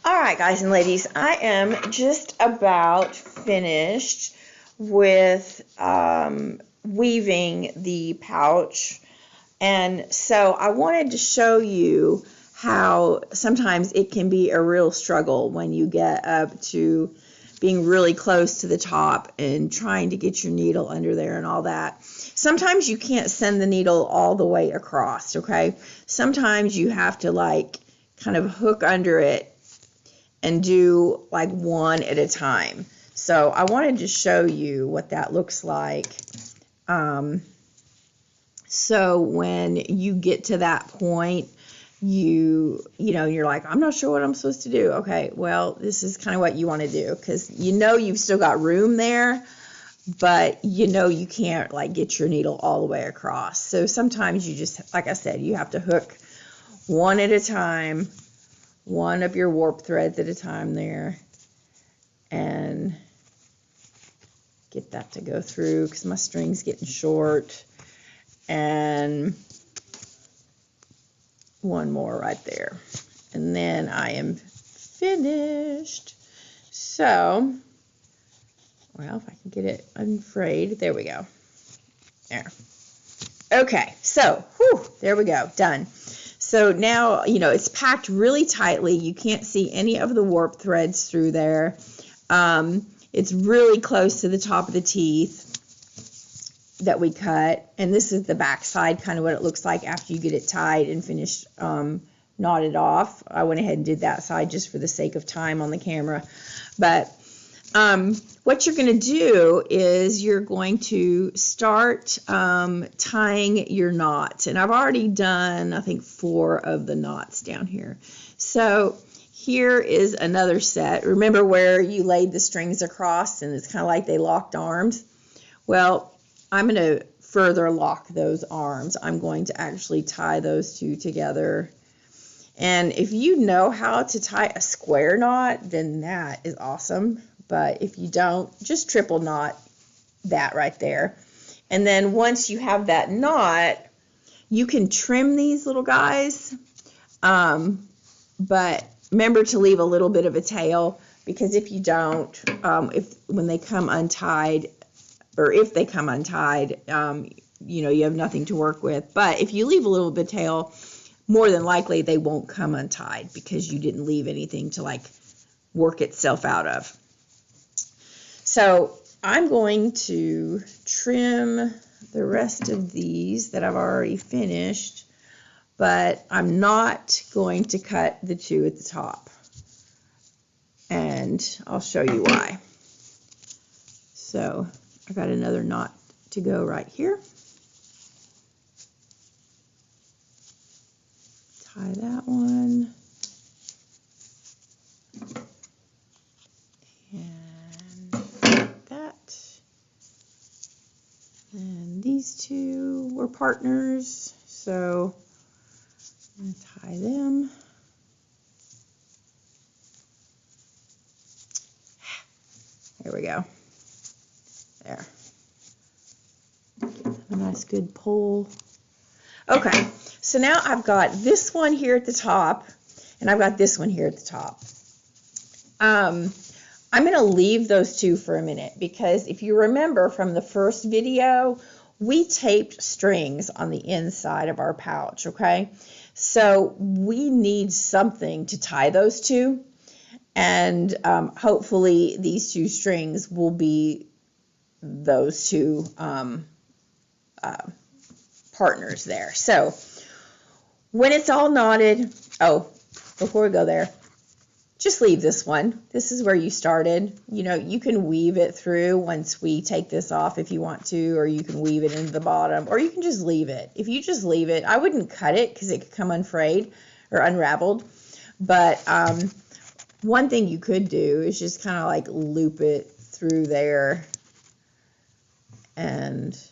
All right, guys and ladies, I am just about finished with weaving the pouch. And so I wanted to show you how sometimes it can be a real struggle when you get up to being really close to the top and trying to get your needle under there and all that. Sometimes you can't send the needle all the way across, okay? Sometimes you have to kind of hook under it and do like one at a time. So I wanted to show you what that looks like. So when you get to that point, you're like, I'm not sure what I'm supposed to do. Okay, well, this is kind of what you want to do, because you've still got room there, but you can't get your needle all the way across. So sometimes you just, like I said, you have to hook one at a time, one of your warp threads at a time there, and get that to go through, because my string's getting short. And one more right there, and then I am finished. So, well, if I can get it unfrayed, there we go. There. Okay, so, there we go, done. So now, it's packed really tightly. You can't see any of the warp threads through there. It's really close to the top of the teeth that we cut, and this is the back side, kind of what it looks like after you get it tied and finished knotted off. I went ahead and did that side just for the sake of time on the camera. But what you're going to do is you're going to start tying your knots, and I've already done, I think, 4 of the knots down here. So here is another set. Remember where you laid the strings across and it's kind of like they locked arms? Well, I'm going to further lock those arms. I'm going to actually tie those two together. And if you know how to tie a square knot, then that is awesome. But if you don't, just triple knot that right there. And then once you have that knot, you can trim these little guys. But remember to leave a little bit of a tail, because if you don't, when they come untied, or if they come untied, you have nothing to work with. But if you leave a little bit of tail, more than likely they won't come untied, because you didn't leave anything to work itself out of. So I'm going to trim the rest of these that I've already finished, but I'm not going to cut the 2 at the top. And I'll show you why. So I got another knot to go right here. Tie that one. And that. And these 2 were partners, so I'm going to tie them. There we go. There. Give them a nice good pull. Okay, so now I've got this one here at the top, and I've got this one here at the top. I'm going to leave those 2 for a minute, because if you remember from the first video, we taped strings on the inside of our pouch, okay? So we need something to tie those to, and hopefully these 2 strings will be those 2 partners there. So when it's all knotted, before we go there, just leave this one. This is where you started. You can weave it through once we take this off if you want to, or you can weave it into the bottom, or you can just leave it. If you just leave it, I wouldn't cut it, because it could come unfrayed or unraveled. But one thing you could do is just kind of loop it through there, and as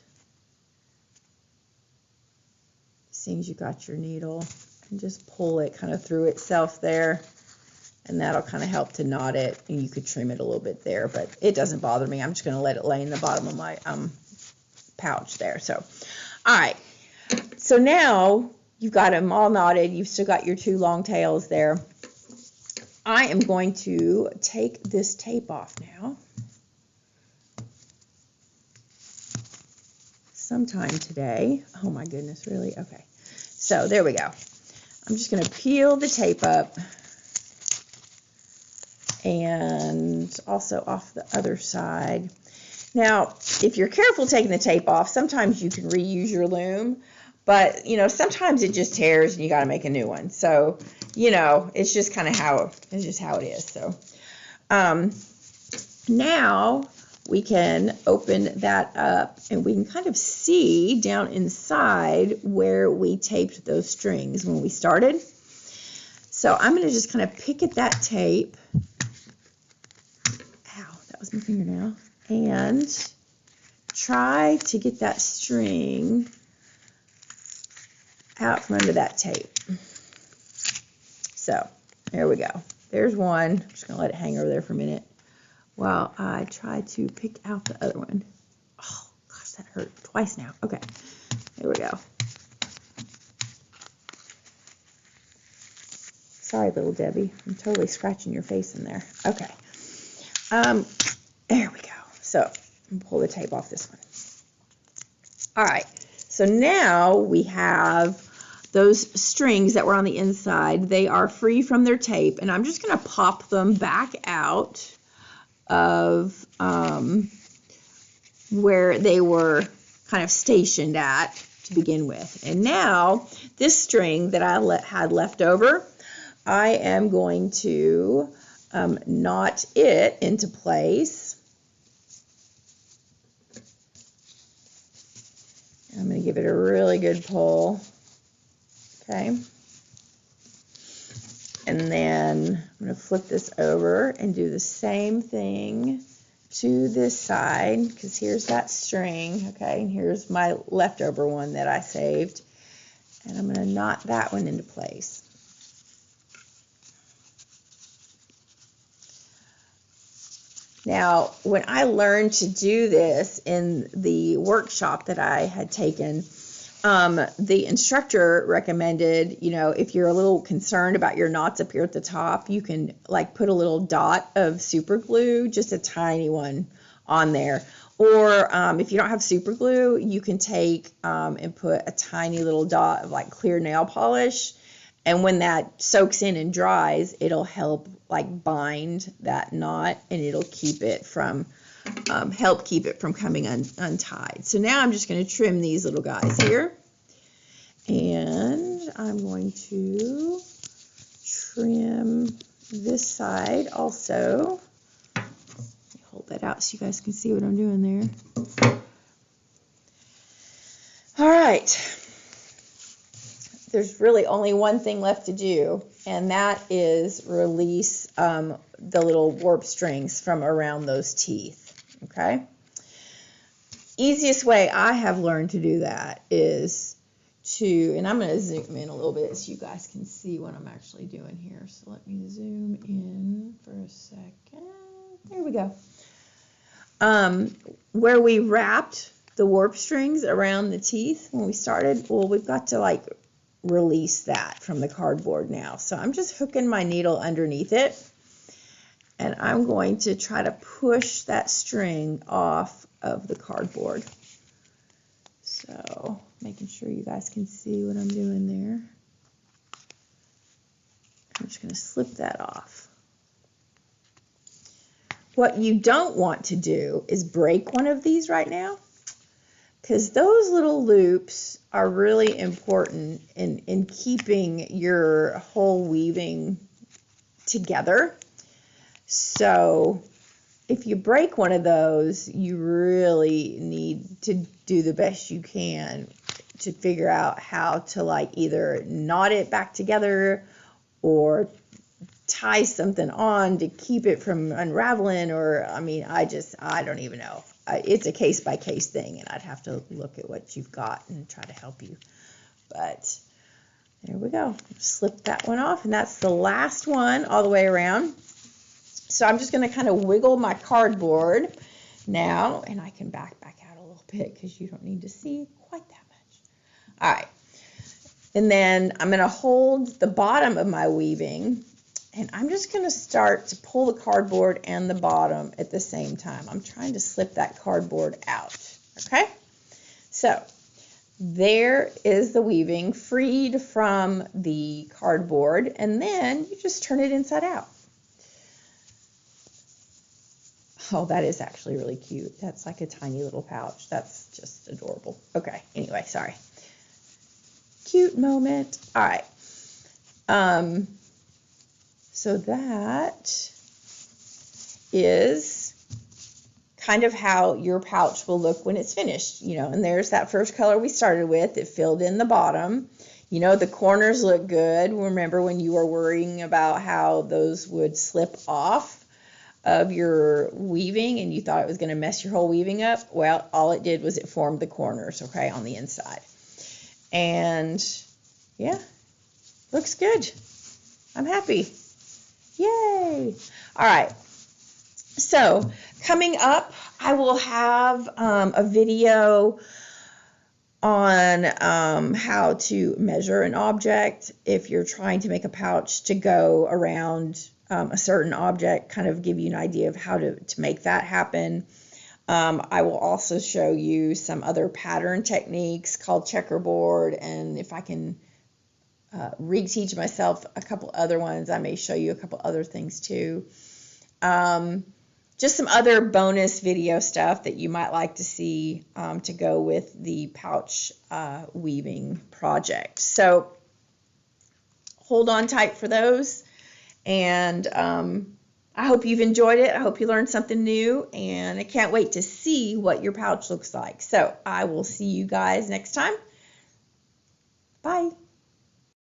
soon as you got your needle, and just pull it kind of through itself there, and that'll kind of help to knot it. And you could trim it a little bit there, but it doesn't bother me. I'm just going to let it lay in the bottom of my pouch there. So, all right. So now you've got them all knotted. You've still got your 2 long tails there. I am going to take this tape off now. Sometime today. Oh my goodness, really? Okay. So there we go. I'm just going to peel the tape up and also off the other side. Now, if you're careful taking the tape off, sometimes you can reuse your loom, but you know, sometimes it just tears and you got to make a new one. So, you know, it's just kind of how it is. So, now we can open that up and we can kind of see down inside where we taped those strings when we started. So I'm going to just kind of pick at that tape. Ow, that was my fingernail. And try to get that string out from under that tape. So there we go. There's one. I'm just going to let it hang over there for a minute while I try to pick out the other one. Oh, gosh, that hurt twice now. Okay, there we go. Sorry, little Debbie. I'm totally scratching your face in there. Okay. There we go. So, I'm pull the tape off this one. All right. So now we have those strings that were on the inside. They are free from their tape, and I'm just going to pop them back out of where they were kind of stationed at to begin with. And now this string that I had left over, I am going to knot it into place. I'm going to give it a really good pull. Okay. And then I'm going to flip this over and do the same thing to this side, because here's that string, okay, and here's my leftover one that I saved. And I'm going to knot that one into place. Now, when I learned to do this in the workshop that I had taken, the instructor recommended, you know, if you're a little concerned about your knots up here at the top, you can like put a little dot of super glue, just a tiny one on there. Or if you don't have super glue, you can take and put a tiny little dot of like clear nail polish. And when that soaks in and dries, it'll help like bind that knot, and it'll keep it from, help keep it from coming untied. So now I'm just going to trim these little guys here. And I'm going to trim this side also. Hold that out so you guys can see what I'm doing there. All right. There's really only one thing left to do, and that is release the little warp strings from around those teeth, okay? Easiest way I have learned to do that is to, and I'm going to zoom in a little bit so you guys can see what I'm actually doing here. So let me zoom in for a second. There we go. Where we wrapped the warp strings around the teeth when we started, well, we've got to like release that from the cardboard now. So I'm just hooking my needle underneath it, and I'm going to try to push that string off of the cardboard. So making sure you guys can see what I'm doing there. I'm just going to slip that off. What you don't want to do is break one of these right now, because those little loops are really important in keeping your whole weaving together. So if you break one of those, you really need to do the best you can to figure out how to like either knot it back together or tie something on to keep it from unraveling, or I mean, I don't even know. It's a case-by-case thing, and I'd have to look at what you've got and try to help you. But there we go. Slip that one off, and that's the last one all the way around. So I'm just going to kind of wiggle my cardboard now, and I can back out a little bit because you don't need to see quite that much. All right. And then I'm going to hold the bottom of my weaving, And I'm just going to start to pull the cardboard and the bottom at the same time. I'm trying to slip that cardboard out. Okay? So there is the weaving freed from the cardboard, and then you just turn it inside out. Oh, that is actually really cute. That's like a tiny little pouch. That's just adorable. Okay, anyway, sorry. Cute moment. All right. So that is kind of how your pouch will look when it's finished, and there's that first color we started with. It filled in the bottom. The corners look good. Remember when you were worrying about how those would slip off of your weaving and you thought it was going to mess your whole weaving up? Well, all it did was it formed the corners, okay, on the inside. And yeah, looks good. I'm happy. Yay! All right. So coming up, I will have a video on how to measure an object if you're trying to make a pouch to go around a certain object, kind of give you an idea of how to make that happen. I will also show you some other pattern techniques called checkerboard, and if I can reteach myself a couple other ones, I may show you a couple other things too. Just some other bonus video stuff that you might like to see to go with the pouch weaving project. So hold on tight for those, and I hope you've enjoyed it. I hope you learned something new, and I can't wait to see what your pouch looks like. So I will see you guys next time. Bye.